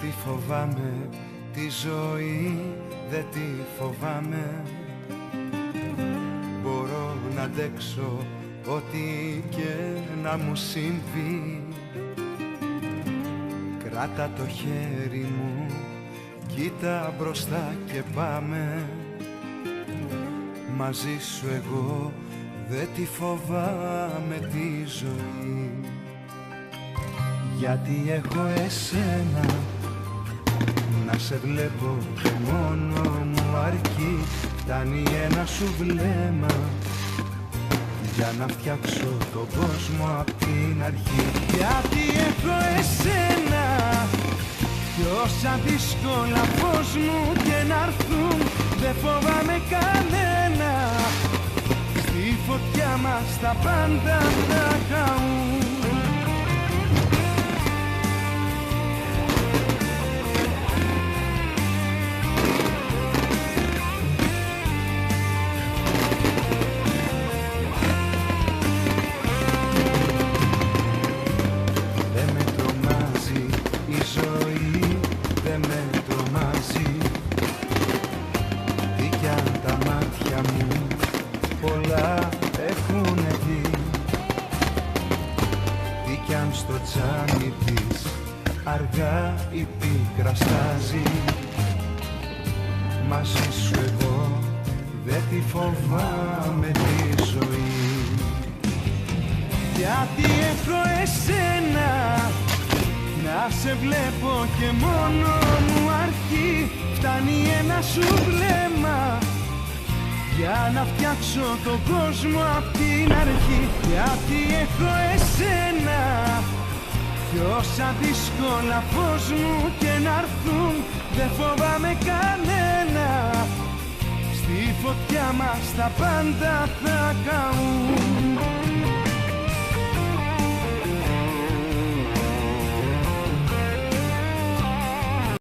τη φοβάμαι, τη ζωή δεν τη φοβάμαι. Μπορώ να αντέξω ό,τι και να μου συμβεί. Κράτα το χέρι μου, κοίτα μπροστά και πάμε. Μαζί σου εγώ δεν τη φοβάμαι τη ζωή. Γιατί έχω εσένα, να σε βλέπω και μόνο μου αρκεί. Φτάνει ένα σου βλέμμα για να φτιάξω τον κόσμο απ' την αρχή. Γιατί έχω εσένα κι όσα δύσκολα φως μου και να έρθουν δεν φοβάμαι κανένα. Στη φωτιά μας τα πάντα θα καούν. Στο τσάνι της αργά η πίκρα στάζει. Μαζί σου εγώ δεν τη φοβάμαι τη ζωή. Γιατί έχω εσένα, να σε βλέπω και μόνο μου αρκεί. Φτάνει ένα σου βλέμμα για να φτιάξω τον κόσμο απ' την αρχή. Γιατί έχω εσένα κι όσα δύσκολα φως μου και να έρθουν δεν φοβάμαι κανένα. Στη φωτιά μας τα πάντα θα καούν.